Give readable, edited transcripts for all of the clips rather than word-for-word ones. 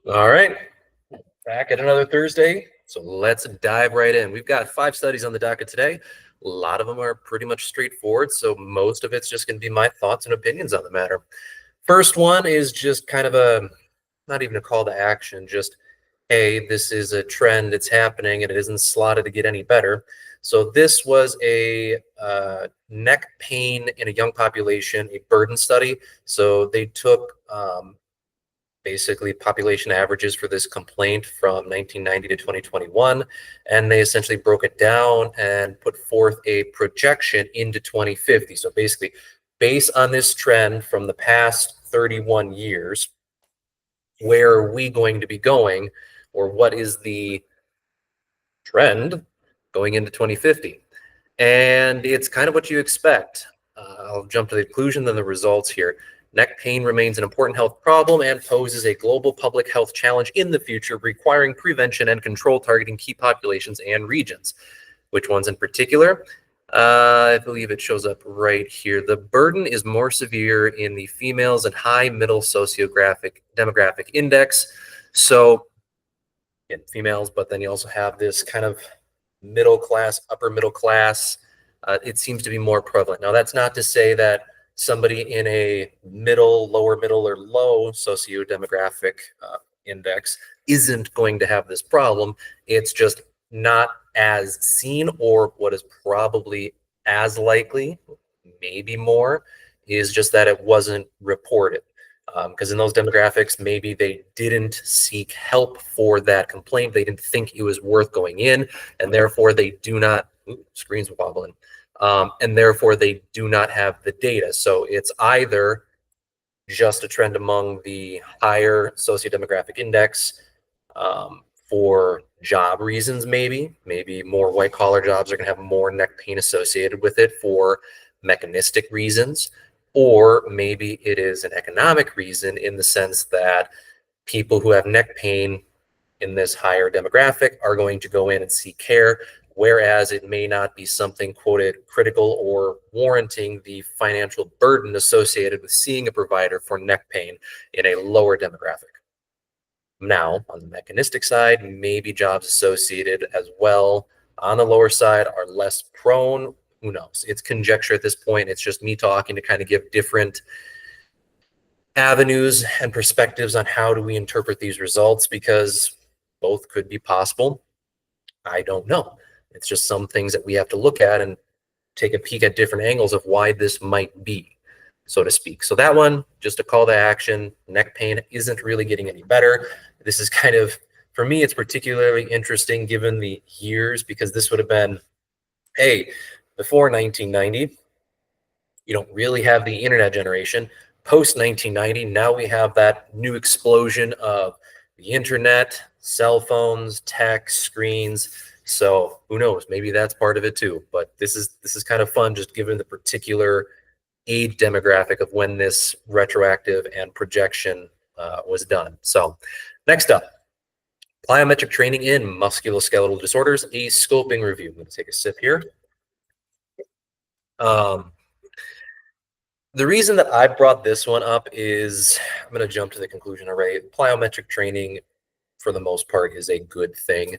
All right, back at another Thursday. So let's dive right in. We've got 5 studies on the docket today. A lot of them are pretty much straightforward, so most of it's just going to be my thoughts and opinions on the matter. First one is just kind of not even a call to action, just, hey, this is a trend, it's happening, and it isn't slotted to get any better. So this was a neck pain in a young population, a burden study. So they took basically population averages for this complaint from 1990 to 2021, and they essentially broke it down and put forth a projection into 2050. So basically, based on this trend from the past 31 years, where are we going to be going, or what is the trend going into 2050? And it's kind of what you expect. I'll jump to the conclusion, then the results here. Neck pain remains an important health problem and poses a global public health challenge in the future, requiring prevention and control targeting key populations and regions. Which ones in particular? I believe it shows up right here. The burden is more severe in the females and high middle sociographic demographic index. So in females, but then you also have this kind of middle class, upper middle class. It seems to be more prevalent. Now, that's not to say that somebody in a middle, lower middle, or low socio-demographic index isn't going to have this problem. It's just not as seen, or what is probably as likely, maybe more, is just that it wasn't reported. Because in those demographics, maybe they didn't seek help for that complaint. They didn't think it was worth going in, and therefore they do not, screens wobbling, and therefore they do not have the data. So it's either just a trend among the higher sociodemographic index for job reasons, maybe more white collar jobs are going to have more neck pain associated with it for mechanistic reasons, or maybe it is an economic reason in the sense that people who have neck pain in this higher demographic are going to go in and seek care, whereas it may not be something quoted critical or warranting the financial burden associated with seeing a provider for neck pain in a lower demographic. Now, on the mechanistic side, maybe jobs associated as well on the lower side are less prone. Who knows? It's conjecture at this point. It's just me talking to kind of give different avenues and perspectives on how do we interpret these results, because both could be possible. I don't know. It's just some things that we have to look at and take a peek at different angles of why this might be, so to speak. So that one, just a call to action. Neck pain isn't really getting any better. This is kind of, for me, it's particularly interesting given the years, because this would have been, hey, before 1990, you don't really have the internet generation. Post 1990, now we have that new explosion of the internet, cell phones, text, screens. So who knows? Maybe that's part of it too. But this is kind of fun, just given the particular age demographic of when this retroactive and projection was done. So next up, plyometric training in musculoskeletal disorders, a scoping review. I'm going to take a sip here. The reason that I brought this one up is, I'm going to jump to the conclusion already. Plyometric training, for the most part, is a good thing.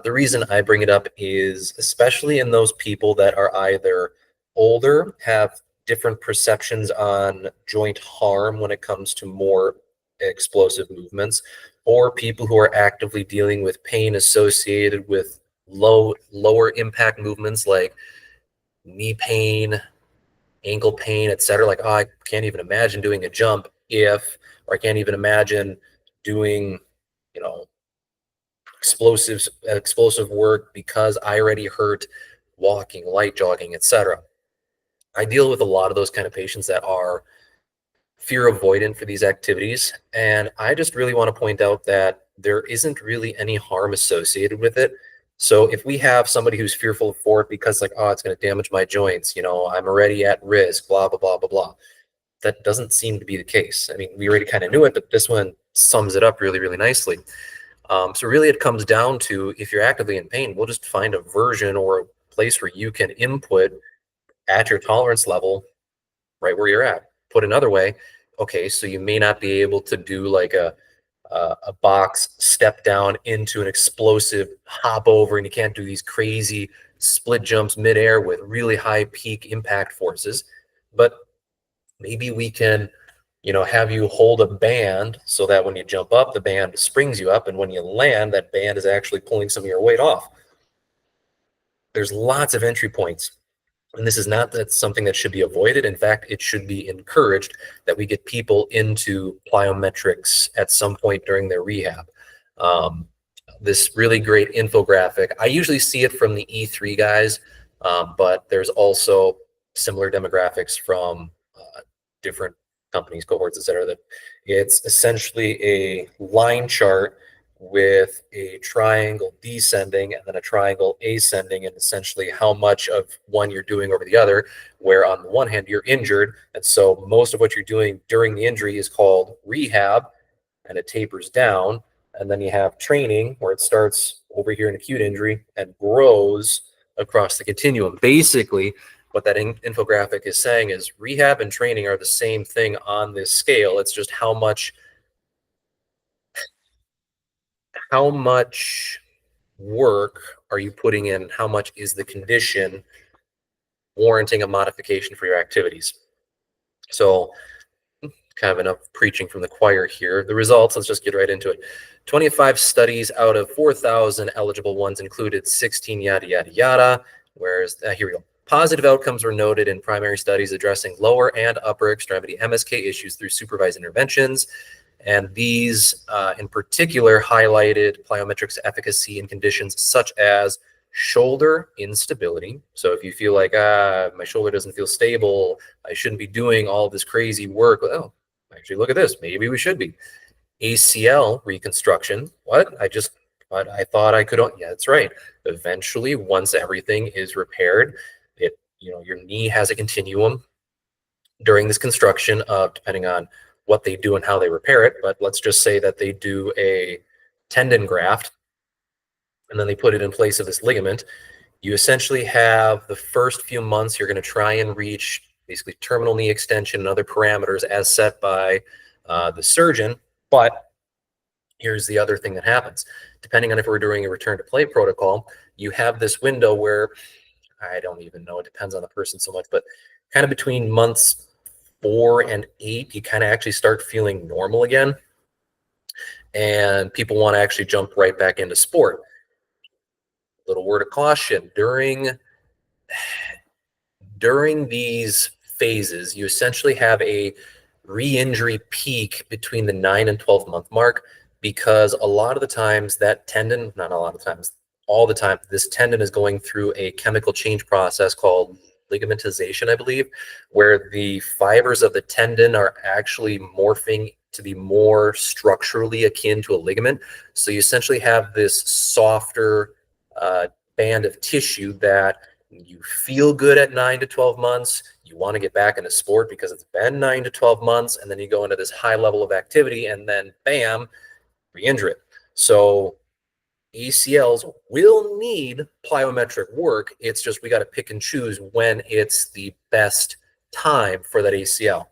The reason I bring it up is, especially in those people that are either older, have different perceptions on joint harm when it comes to more explosive movements, or people who are actively dealing with pain associated with lower impact movements like knee pain, ankle pain, etc. Like, oh, I can't even imagine doing a jump or I can't even imagine doing, explosive work because I already hurt walking, light jogging, etc. I deal with a lot of those kind of patients that are fear avoidant for these activities, and I just really want to point out that there isn't really any harm associated with it. So if we have somebody who's fearful for it because, like, oh, it's going to damage my joints, I'm already at risk, blah, blah, blah, blah, blah. That doesn't seem to be the case. I mean, we already kind of knew it, but this one sums it up really, really nicely. So really it comes down to, if you're actively in pain, we'll just find a version or a place where you can input at your tolerance level right where you're at. Put another way, okay, so you may not be able to do like a a box step down into an explosive hop over, and you can't do these crazy split jumps midair with really high peak impact forces. But maybe we can, have you hold a band so that when you jump up, the band springs you up, and when you land, that band is actually pulling some of your weight off. There's lots of entry points. And this is not that something that should be avoided. In fact, it should be encouraged that we get people into plyometrics at some point during their rehab. This really great infographic, I usually see it from the E3 guys, but there's also similar demographics from different companies, cohorts, etc. That it's essentially a line chart with a triangle descending and then a triangle ascending, and essentially how much of one you're doing over the other, where on the one hand you're injured, and so most of what you're doing during the injury is called rehab, and it tapers down, and then you have training where it starts over here in acute injury and grows across the continuum. Basically, what that infographic is saying is rehab and training are the same thing on this scale. It's just how much work are you putting in? How much is the condition warranting a modification for your activities? So kind of enough preaching from the choir here. The results, let's just get right into it. 25 studies out of 4,000 eligible ones included 16 yada, yada, yada. Whereas, here we go. Positive outcomes were noted in primary studies addressing lower and upper extremity MSK issues through supervised interventions. And these in particular highlighted plyometrics efficacy in conditions such as shoulder instability. So if you feel like, my shoulder doesn't feel stable, I shouldn't be doing all this crazy work. Well, actually, look at this. Maybe we should be. ACL reconstruction. What? I thought I could. Yeah, that's right. Eventually, once everything is repaired, your knee has a continuum during this construction of, depending on what they do and how they repair it. But let's just say that they do a tendon graft and then they put it in place of this ligament. You essentially have the first few months, you're going to try and reach basically terminal knee extension and other parameters as set by the surgeon. But here's the other thing that happens. Depending on if we're doing a return to play protocol, you have this window where, I don't even know, it depends on the person so much, but kind of between months 4 and 8, you kind of actually start feeling normal again. And people want to actually jump right back into sport. Little word of caution, during these phases, you essentially have a re-injury peak between the 9 and 12 month mark, because a lot of the times that tendon, not a lot of times, all the time, this tendon is going through a chemical change process called ligamentization, I believe, where the fibers of the tendon are actually morphing to be more structurally akin to a ligament. So you essentially have this softer band of tissue that you feel good at 9 to 12 months. You want to get back into sport because it's been 9 to 12 months, and then you go into this high level of activity, and then bam, re-injure it. So ACLs will need plyometric work. It's just we got to pick and choose when it's the best time for that ACL.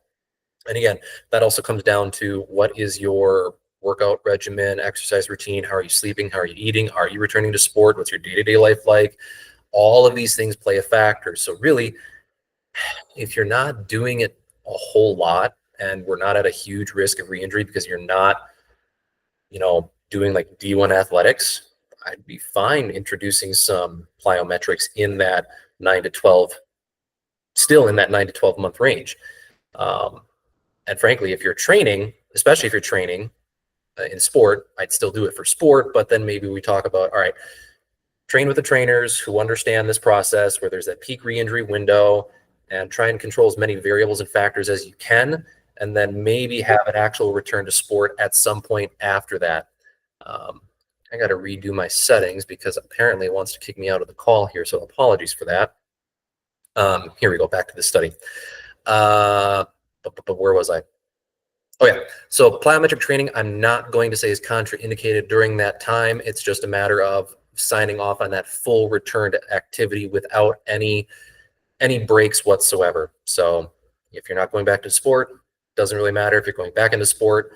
And again, that also comes down to what is your workout regimen, exercise routine, how are you sleeping, how are you eating, are you returning to sport, what's your day-to-day life like? All of these things play a factor. So really, if you're not doing it a whole lot and we're not at a huge risk of re-injury because you're not, doing like D1 athletics, I'd be fine introducing some plyometrics in that 9 to 12, still in that 9 to 12 month range. And frankly, if you're training, especially if you're training in sport, I'd still do it for sport, but then maybe we talk about, all right, train with the trainers who understand this process where there's that peak re-injury window, and try and control as many variables and factors as you can, and then maybe have an actual return to sport at some point after that. I got to redo my settings because apparently it wants to kick me out of the call here, so apologies for that. Here we go, back to the study. But where was I? Oh yeah, so plyometric training, I'm not going to say is contraindicated during that time. It's just a matter of signing off on that full return to activity without any breaks whatsoever. So if you're not going back to sport, doesn't really matter. If you're going back into sport,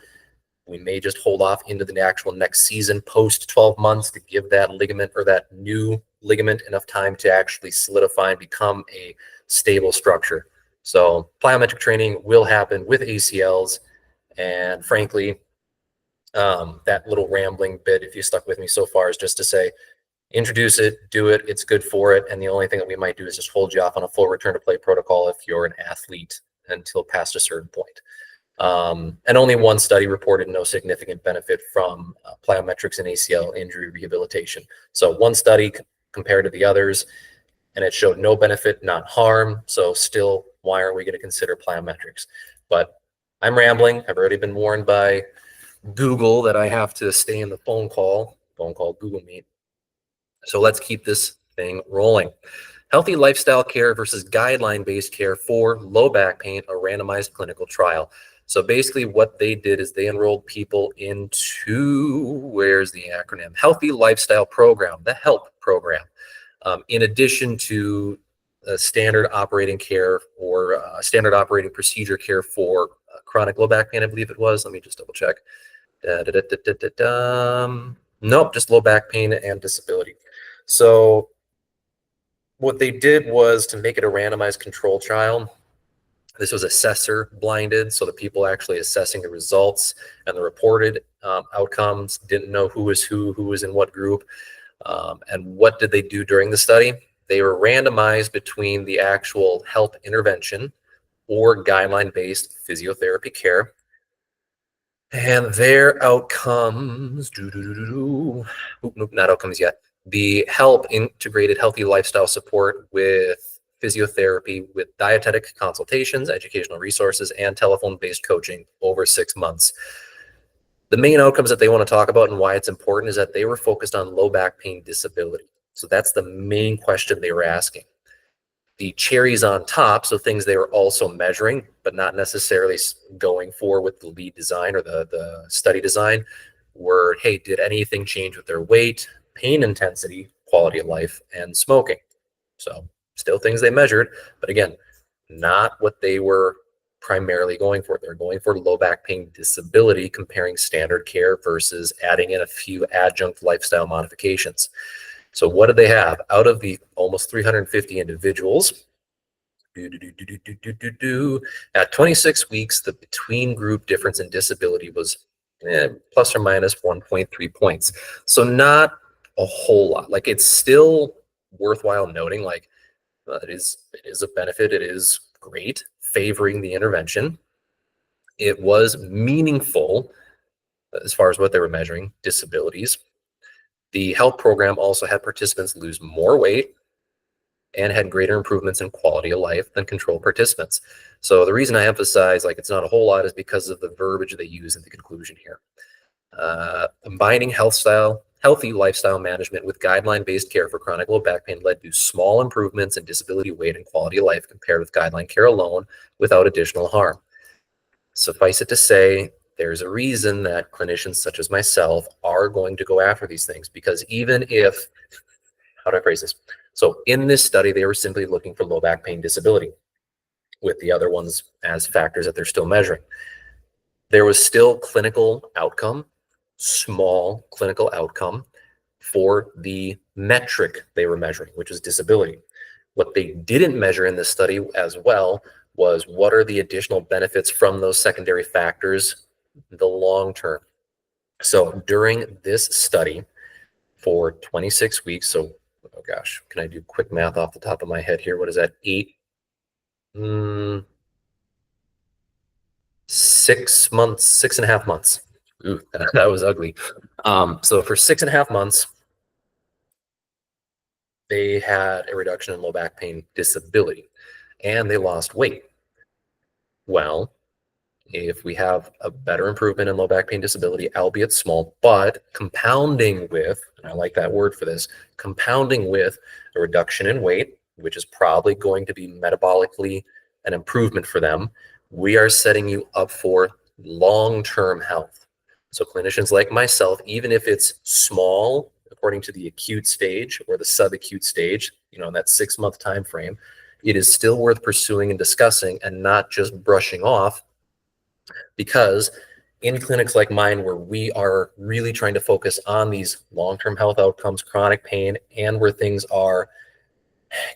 We may just hold off into the actual next season post 12 months to give that ligament or that new ligament enough time to actually solidify and become a stable structure. So plyometric training will happen with ACLs. And frankly, that little rambling bit, if you stuck with me so far, is just to say, introduce it, do it, it's good for it. And the only thing that we might do is just hold you off on a full return to play protocol if you're an athlete until past a certain point. And only one study reported no significant benefit from plyometrics and ACL injury rehabilitation. So one study compared to the others, and it showed no benefit, not harm. So still, why aren't we going to consider plyometrics? But I'm rambling. I've already been warned by Google that I have to stay in the phone call Google Meet. So let's keep this thing rolling. Healthy lifestyle care versus guideline-based care for low back pain, a randomized clinical trial. So basically what they did is they enrolled people into, where's the acronym? Healthy Lifestyle Program, the HELP program. In addition to standard operating care or standard operating procedure care for chronic low back pain, I believe it was. Let me just double check. Nope, just low back pain and disability. So what they did was to make it a randomized control trial. This was assessor blinded, so the people actually assessing the results and the reported outcomes didn't know who was in what group. And what did they do during the study? They were randomized between the actual HELP intervention or guideline-based physiotherapy care. And their outcomes, not outcomes yet. The HELP integrated healthy lifestyle support with physiotherapy with dietetic consultations, educational resources, and telephone-based coaching over 6 months. The main outcomes that they want to talk about and why it's important is that they were focused on low back pain disability. So that's the main question they were asking. The cherries on top, so things they were also measuring, but not necessarily going for with the lead design or the study design, were, hey, did anything change with their weight, pain intensity, quality of life, and smoking? So still things they measured, but again, not what they were primarily going for. They're going for low back pain disability, comparing standard care versus adding in a few adjunct lifestyle modifications. So what did they have? Out of the almost 350 individuals, at 26 weeks, the between group difference in disability was plus or minus 1.3 points. So not a whole lot. Like, it's still worthwhile noting, like, it is a benefit. It is great, favoring the intervention. It was meaningful as far as what they were measuring, disabilities. The HELP program also had participants lose more weight and had greater improvements in quality of life than control participants. So the reason I emphasize, like, it's not a whole lot is because of the verbiage they use in the conclusion here. Combining healthy lifestyle management with guideline-based care for chronic low back pain led to small improvements in disability weight and quality of life compared with guideline care alone without additional harm. Suffice it to say, there's a reason that clinicians such as myself are going to go after these things, because even if, how do I phrase this? So in this study, they were simply looking for low back pain disability with the other ones as factors that they're still measuring. There was still clinical outcome, small clinical outcome for the metric they were measuring, which was disability. What they didn't measure in this study as well was what are the additional benefits from those secondary factors in the long term. So during this study for 26 weeks, so, oh gosh, can I do quick math off the top of my head here? What is that? 6 months, 6.5 months. Ooh, that was ugly. So for 6.5 months, they had a reduction in low back pain disability, and they lost weight. Well, if we have a better improvement in low back pain disability, albeit small, but compounding with, and I like that word for this, compounding with a reduction in weight, which is probably going to be metabolically an improvement for them, we are setting you up for long-term health. So clinicians like myself, even if it's small, according to the acute stage or the subacute stage, in that 6-month time frame, it is still worth pursuing and discussing and not just brushing off, because in clinics like mine, where we are really trying to focus on these long-term health outcomes, chronic pain, and where things are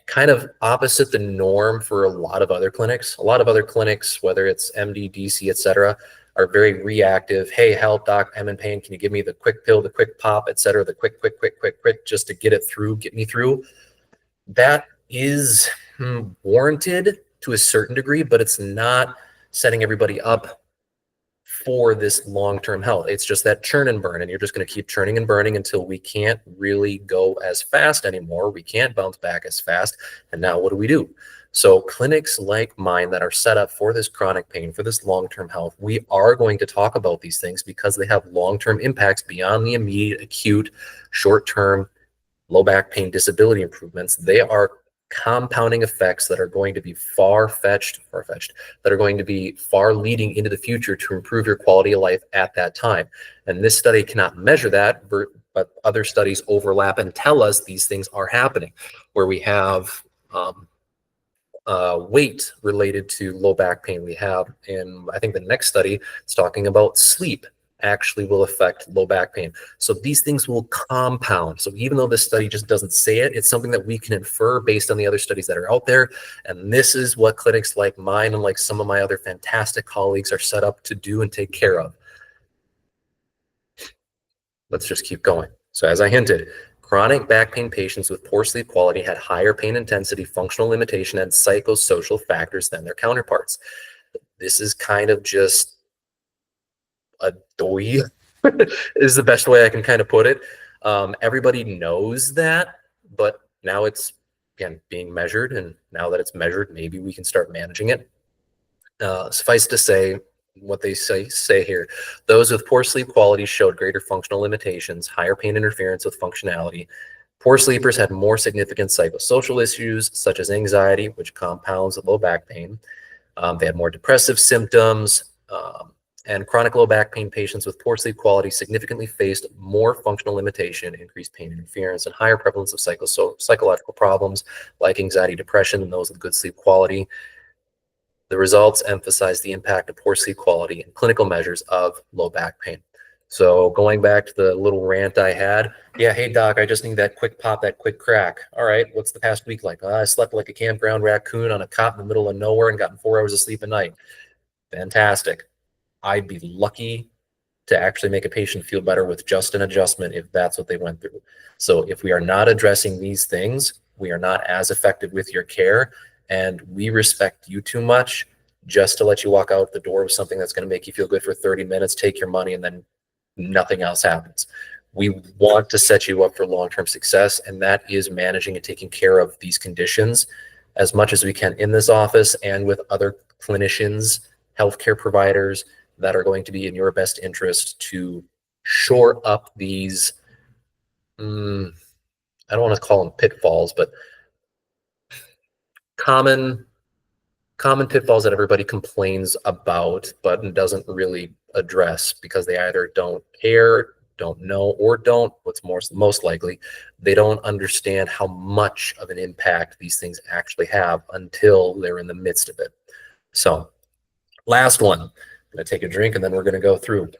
kind of opposite the norm for a lot of other clinics. A lot of other clinics, whether it's MD, DC, et cetera, are very reactive. Hey, help, doc, I'm in pain. Can you give me the quick pill, the quick pop, et cetera, the quick, just to get it through, get me through. That is warranted to a certain degree, but it's not setting everybody up for this long-term health. It's just that churn and burn, and you're just going to keep churning and burning until we can't really go as fast anymore. We can't bounce back as fast. And now what do we do? So clinics like mine that are set up for this chronic pain, for this long-term health, we are going to talk about these things because they have long-term impacts beyond the immediate, acute, short-term low back pain disability improvements. They are compounding effects that are going to be far-fetched, that are going to be far leading into the future to improve your quality of life at that time. And this study cannot measure that, but other studies overlap and tell us these things are happening, where we have weight related to low back pain. We have, in I think the next study, it's talking about sleep actually will affect low back pain. So these things will compound. So even though this study just doesn't say it, it's something that we can infer based on the other studies that are out there. And this is what clinics like mine and like some of my other fantastic colleagues are set up to do and take care of. Let's just keep going. So as I hinted, chronic back pain patients with poor sleep quality had higher pain intensity, functional limitation, and psychosocial factors than their counterparts. This is kind of just a doy is the best way I can kind of put it. Everybody knows that, but now it's, again, being measured. And now that it's measured, maybe we can start managing it. Suffice to say, what they say here, those with poor sleep quality showed greater functional limitations, higher pain interference with functionality. Poor sleepers had more significant psychosocial issues, such as anxiety, which compounds low back pain. They had more depressive symptoms, and chronic low back pain patients with poor sleep quality significantly faced more functional limitation, increased pain interference, and higher prevalence of psychological problems like anxiety, depression than those with good sleep quality. The results emphasize the impact of poor sleep quality and clinical measures of low back pain. So going back to the little rant I had, yeah, hey doc, I just need that quick pop, that quick crack. All right, what's the past week like? I slept like a campground raccoon on a cot in the middle of nowhere and gotten 4 hours of sleep a night. Fantastic. I'd be lucky to actually make a patient feel better with just an adjustment if that's what they went through. So if we are not addressing these things, we are not as effective with your care, and we respect you too much just to let you walk out the door with something that's going to make you feel good for 30 minutes, take your money, and then nothing else happens. We want to set you up for long-term success, and that is managing and taking care of these conditions as much as we can in this office and with other clinicians, healthcare providers, that are going to be in your best interest to shore up these, I don't want to call them pitfalls, but common pitfalls that everybody complains about, but doesn't really address because they either don't care, don't know, or don't, what's most likely, they don't understand how much of an impact these things actually have until they're in the midst of it. So last one. I'm going to take a drink and then we're going to go through.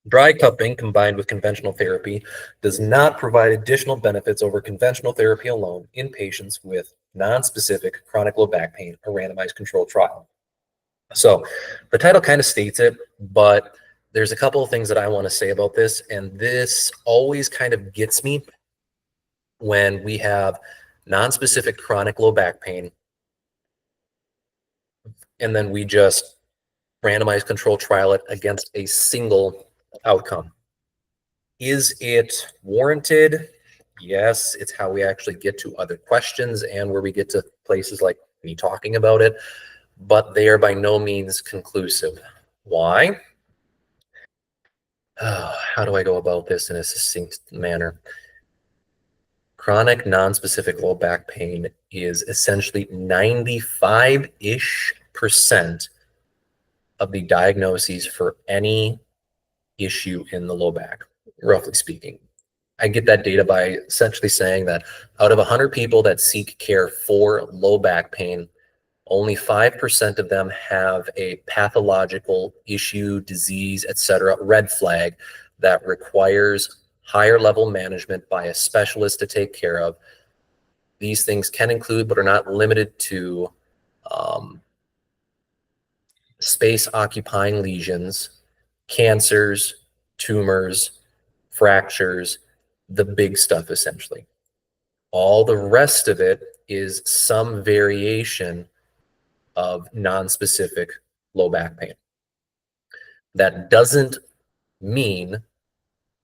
Dry cupping combined with conventional therapy does not provide additional benefits over conventional therapy alone in patients with non-specific chronic low back pain, a randomized controlled trial. So the title kind of states it, but there's a couple of things that I want to say about this, and this always kind of gets me when we have non-specific chronic low back pain and then we just randomized control trial it against a single outcome. Is it warranted? Yes, it's how we actually get to other questions and where we get to places like me talking about it, but they are by no means conclusive. Why? How do I go about this in a succinct manner? Chronic non-specific low back pain is essentially 95-ish% of the diagnoses for any issue in the low back, roughly speaking. I get that data by essentially saying that out of 100 people that seek care for low back pain, Only 5% of them have a pathological issue, disease, etc., red flag that requires higher level management by a specialist to take care of. These things can include, but are not limited to, space occupying lesions, cancers, tumors, fractures, the big stuff essentially. All the rest of it is some variation of non-specific low back pain. That doesn't mean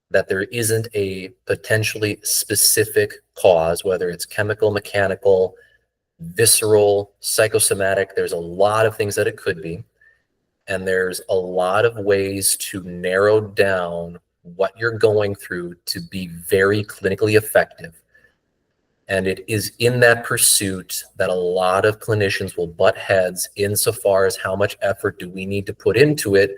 that there isn't a potentially specific cause, whether it's chemical, mechanical, visceral, psychosomatic. There's a lot of things that it could be. And there's a lot of ways to narrow down what you're going through to be very clinically effective. And it is in that pursuit that a lot of clinicians will butt heads insofar as how much effort do we need to put into it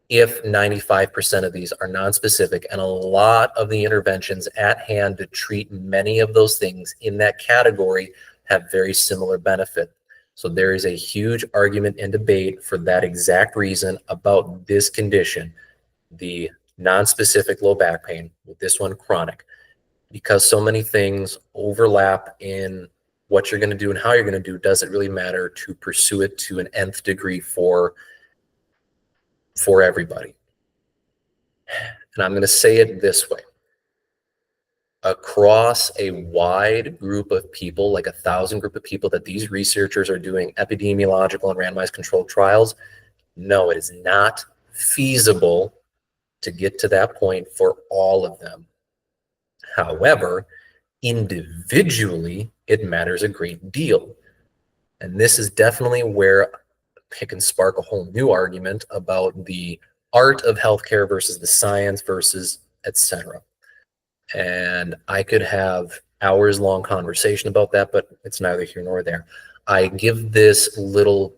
if 95% of these are nonspecific, and a lot of the interventions at hand to treat many of those things in that category have very similar benefit. So there is a huge argument and debate for that exact reason about this condition, the nonspecific low back pain, with this one chronic, because so many things overlap in what you're going to do and how you're going to do. Does it really matter to pursue it to an nth degree for everybody? And I'm going to say it this way. Across a wide group of people, like 1,000 group of people that these researchers are doing epidemiological and randomized controlled trials, no, it is not feasible to get to that point for all of them. However, individually, it matters a great deal. And this is definitely where it can spark a whole new argument about the art of healthcare versus the science versus etc. And I could have hours-long conversation about that, but it's neither here nor there. I give this little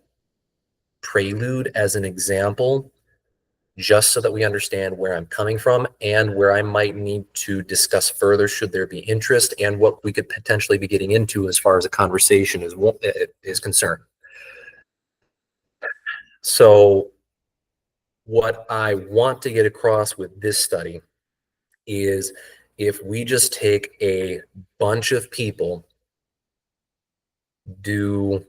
prelude as an example just so that we understand where I'm coming from and where I might need to discuss further should there be interest, and what we could potentially be getting into as far as a conversation is concerned. So what I want to get across with this study is, if we just take a bunch of people, do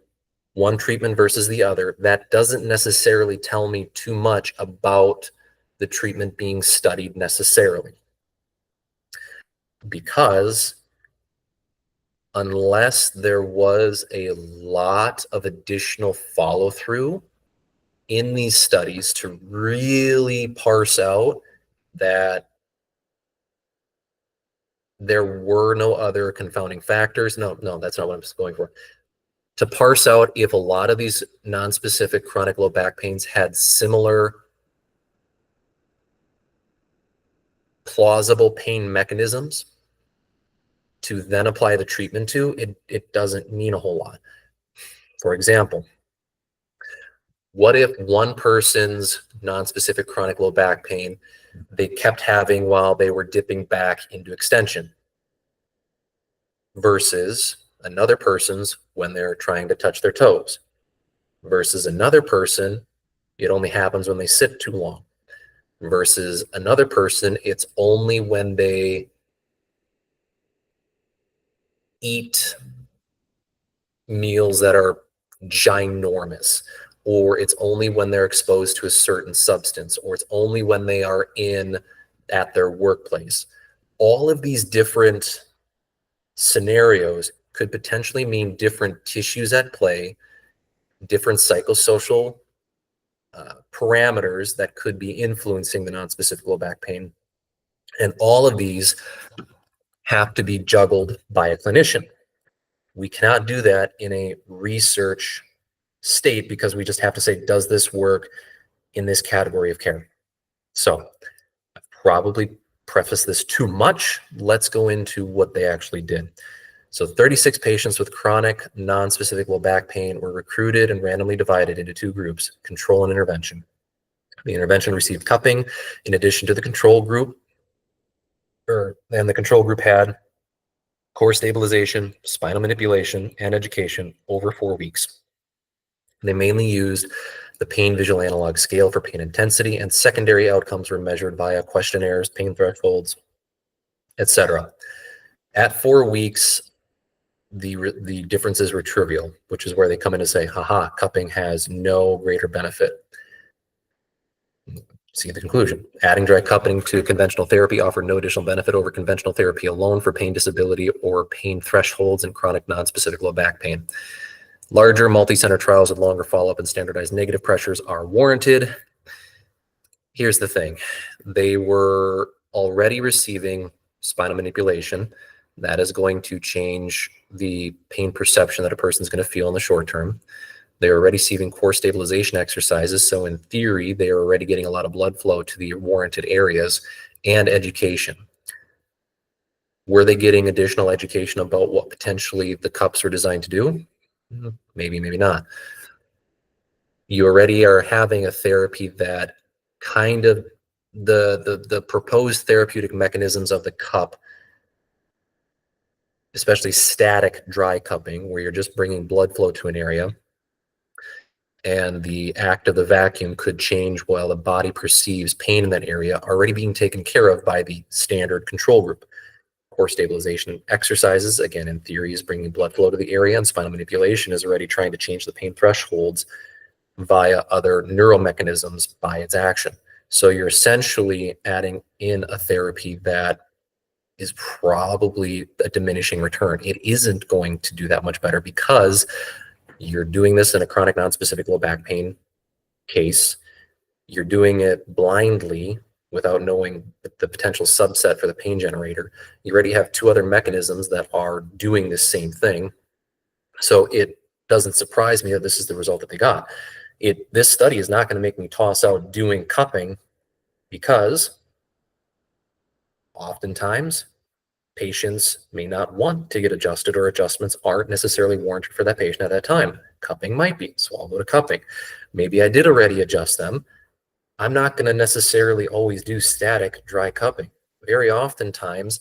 one treatment versus the other, that doesn't necessarily tell me too much about the treatment being studied necessarily. Because unless there was a lot of additional follow-through in these studies to really parse out that there were no other confounding factors. No, that's not what I'm going for. To parse out if a lot of these non-specific chronic low back pains had similar plausible pain mechanisms to then apply the treatment to, it doesn't mean a whole lot. For example, what if one person's non-specific chronic low back pain they kept having while they were dipping back into extension versus another person's when they're trying to touch their toes, versus another person, it only happens when they sit too long, versus another person, it's only when they eat meals that are ginormous, or it's only when they're exposed to a certain substance, or it's only when they are at their workplace. All of these different scenarios could potentially mean different tissues at play, different psychosocial parameters that could be influencing the nonspecific low back pain. And all of these have to be juggled by a clinician. We cannot do that in a research state because we just have to say, does this work in this category of care? So I've probably prefaced this too much. Let's go into what they actually did. So 36 patients with chronic non-specific low back pain were recruited and randomly divided into two groups, control and intervention. The intervention received cupping in addition to the control group, and the control group had core stabilization, spinal manipulation, and education over 4 weeks. They mainly used the pain visual analog scale for pain intensity, and secondary outcomes were measured via questionnaires, pain thresholds, etc. At 4 weeks, the differences were trivial, which is where they come in to say, haha, cupping has no greater benefit. See the conclusion. Adding dry cupping to conventional therapy offered no additional benefit over conventional therapy alone for pain disability or pain thresholds in chronic non-specific low back pain. Larger multi-center trials with longer follow-up and standardized negative pressures are warranted. Here's the thing. They were already receiving spinal manipulation. That is going to change the pain perception that a person's going to feel in the short term. They're already receiving core stabilization exercises. So in theory, they are already getting a lot of blood flow to the warranted areas and education. Were they getting additional education about what potentially the cups are designed to do? Maybe, maybe not. You already are having a therapy that kind of the proposed therapeutic mechanisms of the cup, especially static dry cupping, where you're just bringing blood flow to an area, and the act of the vacuum could change while the body perceives pain in that area, already being taken care of by the standard control group. Core stabilization exercises, again, in theory, is bringing blood flow to the area, and spinal manipulation is already trying to change the pain thresholds via other neural mechanisms by its action. So you're essentially adding in a therapy that is probably a diminishing return. It isn't going to do that much better because you're doing this in a chronic non-specific low back pain case. You're doing it blindly without knowing the potential subset for the pain generator. You already have 2 other mechanisms that are doing the same thing. So it doesn't surprise me that this is the result that they got. This study is not going to make me toss out doing cupping, because oftentimes patients may not want to get adjusted, or adjustments aren't necessarily warranted for that patient at that time. Cupping might be, so I'll go to cupping. Maybe I did already adjust them. I'm not going to necessarily always do static dry cupping. Very oftentimes,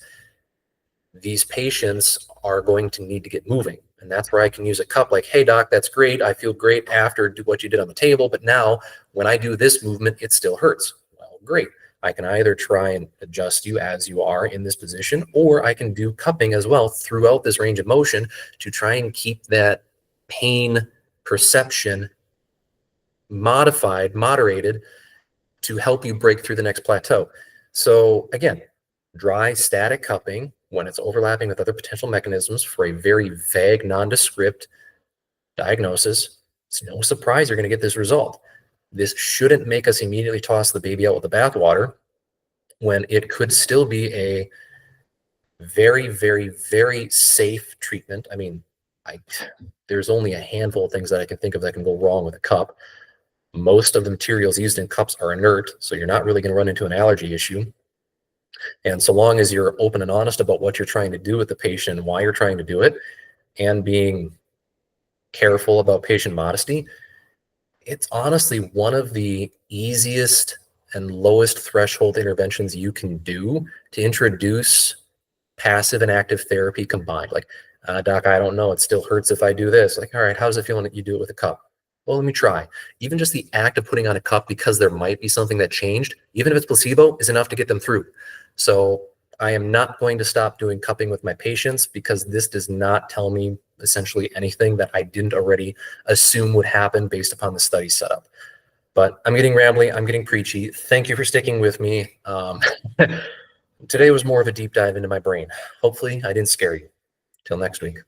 these patients are going to need to get moving. And that's where I can use a cup like, hey, doc, that's great. I feel great after what you did on the table. But now when I do this movement, it still hurts. Well, great. I can either try and adjust you as you are in this position, or I can do cupping as well throughout this range of motion to try and keep that pain perception moderated to help you break through the next plateau. So again, dry static cupping, when it's overlapping with other potential mechanisms for a very vague, nondescript diagnosis, it's no surprise you're going to get this result. This shouldn't make us immediately toss the baby out with the bathwater, when it could still be a very, very, very safe treatment. I mean, there's only a handful of things that I can think of that can go wrong with a cup. Most of the materials used in cups are inert, so you're not really going to run into an allergy issue. And so long as you're open and honest about what you're trying to do with the patient and why you're trying to do it, and being careful about patient modesty, it's honestly one of the easiest and lowest threshold interventions you can do to introduce passive and active therapy combined. Like, doc, I don't know, it still hurts if I do this. Like, all right, how's it feeling that you do it with a cup? Well, let me try. Even just the act of putting on a cup, because there might be something that changed, even if it's placebo, is enough to get them through. So I am not going to stop doing cupping with my patients, because this does not tell me essentially anything that I didn't already assume would happen based upon the study setup. But I'm getting rambly, I'm getting preachy. Thank you for sticking with me. Today was more of a deep dive into my brain. Hopefully I didn't scare you. Till next week.